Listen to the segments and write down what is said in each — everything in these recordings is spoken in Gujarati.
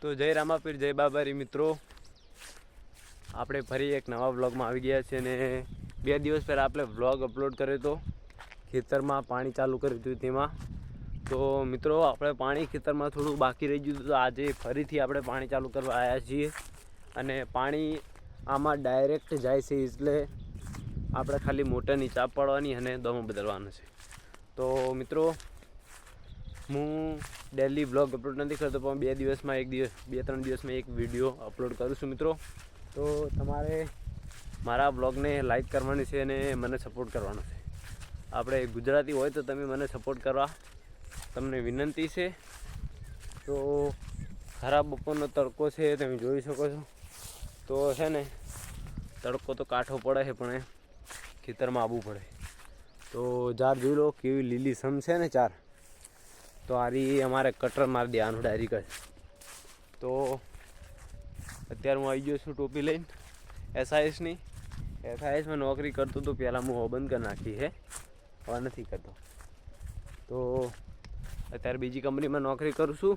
તો જય રામાપીર જય બાબારી મિત્રો, આપણે ફરી એક નવા વ્લોગમાં આવી ગયા છે. અને 2 દિવસ પહેલાં આપણે વ્લોગ અપલોડ કર્યો હતો, ખેતરમાં પાણી ચાલુ કર્યું હતું તેમાં. તો મિત્રો આપણે પાણી ખેતરમાં થોડું બાકી રહી ગયું હતું, તો આજે ફરીથી આપણે પાણી ચાલુ કરવા આવ્યા છીએ. અને પાણી આમાં ડાયરેક્ટ જાય છે, એટલે આપણે ખાલી મોટરની ચાપ પાડવાની અને દમો બદલવાનો છે. તો મિત્રો હું ડેલી બ્લોગ અપલોડ નથી કરતો, પણ 2 દિવસમાં 2-3 દિવસમાં એક વિડીયો અપલોડ કરું છું મિત્રો. તો તમારે મારા બ્લોગને લાઈક કરવાની છે અને મને સપોર્ટ કરવાનો છે. આપણે ગુજરાતી હોય તો તમે મને સપોર્ટ કરવા તમને વિનંતી છે. તો ખરાબ બપોરનો તડકો છે, તમે જોઈ શકો છો. તો છે ને તડકો તો કાઠો પડે છે, પણ ખેતરમાં આવવું પડે. તો જાર જોઈ લો કેવી લીલી સમ છે ને ચાર. તો આરી અમારે કટર મારી દેવાનું ડાયરેક્ટ. તો અત્યારે હું આવી ગયો છું ટોપી લઈને એસઆઈએસમાં નોકરી કરતો તો પહેલાં હું બંધ કરી નાખી છે, હવે નથી કરતો. તો અત્યારે બીજી કંપનીમાં નોકરી કરું છું.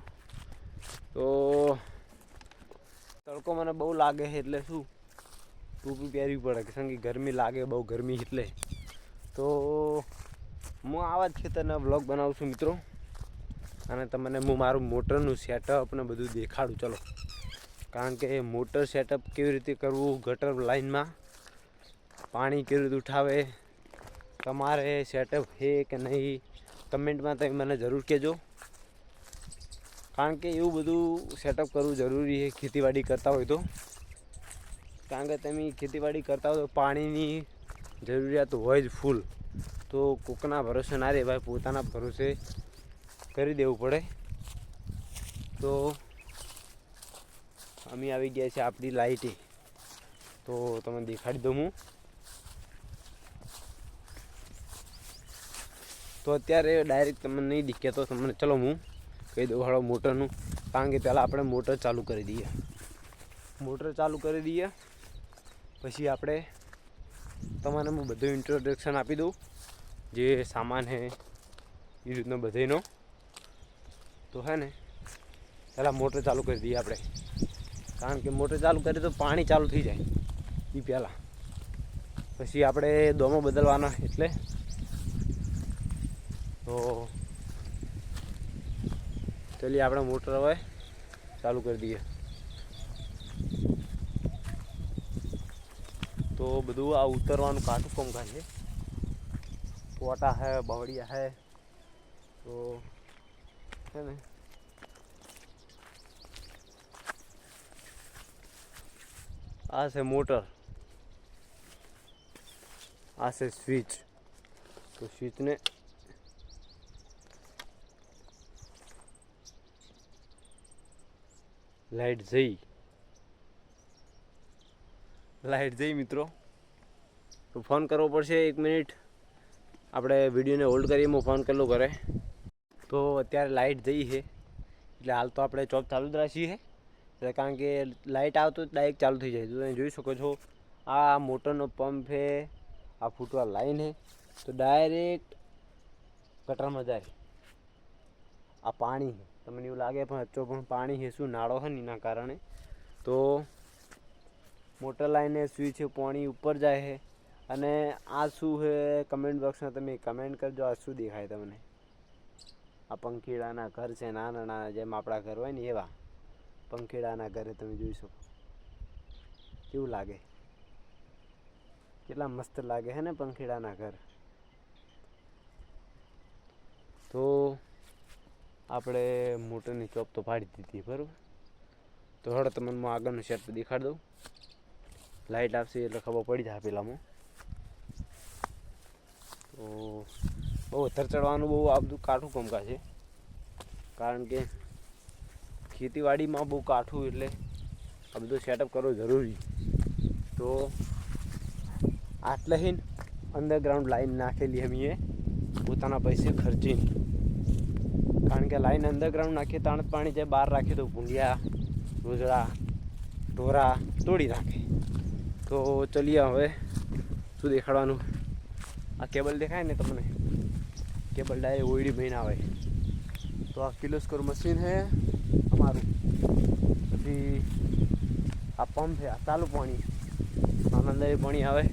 તો તડકો મને બહુ લાગે છે, એટલે શું ટોપી પહેરવી પડે, કારણ કે ગરમી લાગે બહુ, ગરમી એટલે. તો હું આવા જ ખેતરના વ્લોગ બનાવું છું મિત્રો, અને તમને હું મારું મોટરનું સેટઅપ ને બધું દેખાડું. ચલો, કારણ કે મોટર સેટઅપ કેવી રીતે કરવું, ગટર લાઈનમાં પાણી કેવી રીતે ઉઠાવે, તમારે સેટઅપ છે કે નહીં, કમેન્ટમાં તમે મને જરૂર કહેજો. કારણ કે એવું બધું સેટઅપ કરવું જરૂરી છે ખેતીવાડી કરતા હોય તો. કારણ કે તમે ખેતીવાડી કરતા હોય તો પાણીની જરૂરિયાત હોય જ ફૂલ. તો કોકના ભરોસે ના રહે ભાઈ, પોતાના ભરોસે કરી દેવું પડે. તો અમે આવી ગયા છે આપણી લાઇટે, તો તમને દેખાડી દઉં હું. તો અત્યારે ડાયરેક્ટ તમને નહીં દીખે, તો તમને ચલો હું કહી દઉં હાલો મોટરનું. કારણ કે પહેલાં આપણે મોટર ચાલુ કરી દઈએ. મોટર ચાલુ કરી દઈએ પછી આપણે તમને હું બધું ઇન્ટ્રોડક્શન આપી દઉં, જે સામાન છે એ રીતનો બધેનો. તો હે ને પહેલાં મોટર ચાલુ કરી દઈએ આપણે, કારણ કે મોટર ચાલુ કરીએ તો પાણી ચાલુ થઈ જાય એ પહેલાં. પછી આપણે દોમો બદલવાના, એટલે તો ચલીએ આપણે મોટર હવે ચાલુ કરી દઈએ. તો બધું આ ઉતરવાનું કાઠું કામકાજ છે. પોટા હે, બવડિયા હે. તો છે ને આ છે મોટર, આ છે સ્વિચ. તો સ્વિચને લાઈટ જઈ મિત્રો. તો ફોન કરવો પડશે 1 મિનિટ, આપણે વિડીયોને હોલ્ડ કરીએ, હું ફોન કરેલો ઘરે. તો અત્યારે લાઇટ જઈ છે, એટલે હાલ તો આપણે ચોપ ચાલુ જ રાખીએ. એટલે કારણ કે લાઇટ આવતો ડાયરેક્ટ ચાલુ થઈ જાય. તો તમે જોઈ શકો છો આ મોટરનો પંપ છે, આ ફૂટવા લાઈન છે. તો ડાયરેક્ટ ગટરમાં જાય. આ પાણી છે, તમને એવું લાગે પણ અચ્ચો પણ પાણી છે, શું નાળો છે ને એના કારણે. તો મોટર લાઈને સ્વિચ છે, પાણી ઉપર જાય છે. અને આ શું છે કમેન્ટ બોક્સમાં તમે કમેન્ટ કરજો, આ શું દેખાય તમને. આ પંખીડાના ઘર છે, નાના નાના, જેમ આપણા ઘર હોય ને એવા પંખીડાના ઘરે. તમે જોઈ શકો કેવું લાગે, કેટલા મસ્ત લાગે છે ને પંખીડાના ઘર. તો આપણે મોટરની ચોપ તો પાડી દીધી, બરાબર. તો હવે તમને હું આગળનું સેટ દેખાડી દઉં. લાઇટ આવશે એટલે ખબર પડી જાય પેલામાં. તો બહુ ઉતર ચડવાનું બહુ આ બધું કાઠું કામકાજ છે, કારણ કે ખેતીવાડીમાં બહુ કાઠું, એટલે આ બધું સેટઅપ કરવું જરૂરી. તો આટલે જ અંડરગ્રાઉન્ડ લાઈન નાખેલી અમે પોતાના પૈસે ખર્ચીને. કારણ કે લાઈન અંડરગ્રાઉન્ડ નાખીએ તાણ પાણી જાય, બહાર રાખીએ તો ભૂંડિયા, રોજડા, ઢોરા તોડી નાખે. તો ચલીએ હવે શું દેખાડવાનું. આ કેબલ દેખાય ને તમને, કેબલ ડાયરેક્ટ ઓયડી મહિના આવે. તો આ કિર્લોસ્કર મશીન છે અમારું. પંપ છે, આ ચાલુ પાણી, આમાં અંદર પાણી આવે.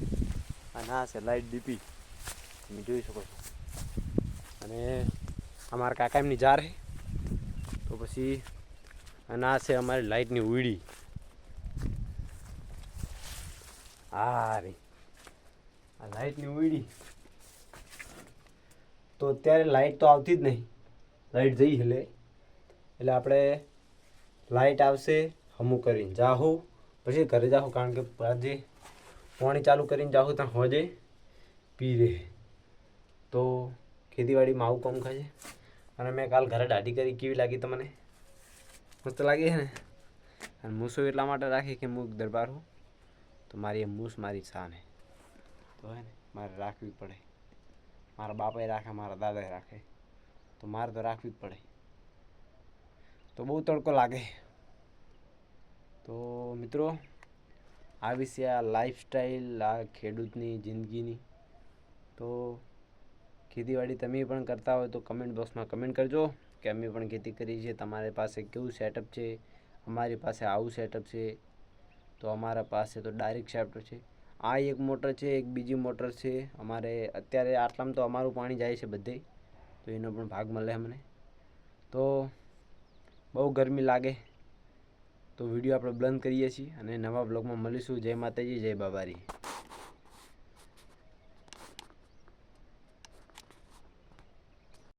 અને આ છે લાઇટ ડીપી, તમે જોઈ શકો છો. અને અમારા કાકા એમની જાર છે. તો પછી અને આ છે અમારી લાઇટની ઉડી. હા રે, આ લાઇટની ઉડી. તો અત્યારે લાઇટ તો આવતી જ નહીં, લાઇટ જઈ એટલે આપણે લાઇટ આવશે હમું કરીને જાહું, પછી ઘરે જાહું. કારણ કે આજે પાણી ચાલુ કરીને જાહું ત્યાં હોજે પી રહે. તો ખેતીવાડીમાં આવું કામ ખાશે. અને મેં કાલ ઘરે દાઢી કરી, કેવી લાગી તમને? મસ્ત લાગી છે ને. અને મૂસો એટલા માટે રાખી કે હું દરબાર હું, તો મારી એ મૂસ મારી શાન હે. તો હે ને મારે રાખવી પડે. મારા બાપાએ રાખે, મારા દાદાએ રાખે, તો મારે તો રાખવી જ પડે. તો બહુ તડકો લાગે. તો મિત્રો, આ વિશે આ લાઈફસ્ટાઈલ આ ખેડૂતની જિંદગીની. તો ખેતીવાડી તમે પણ કરતા હોય તો કમેન્ટ બોક્સમાં કમેન્ટ કરજો કે અમે પણ ખેતી કરી છે. તમારી પાસે કેવું સેટઅપ છે? અમારી પાસે આવું સેટઅપ છે. તો અમારા પાસે તો ડાયરેક્ટ સેટઅપ છે. આ એક મોટર છે, એક બીજી મોટર છે. અમારે અત્યારે આટલામાં તો અમારું પાણી જાય છે બધે, તો એનો પણ ભાગ મળે અમને. તો બહુ ગરમી લાગે. તો વિડીયો આપણે બંધ કરીએ છીએ અને નવા બ્લોગમાં મળીશું. જય માતાજી, જય બાબારી.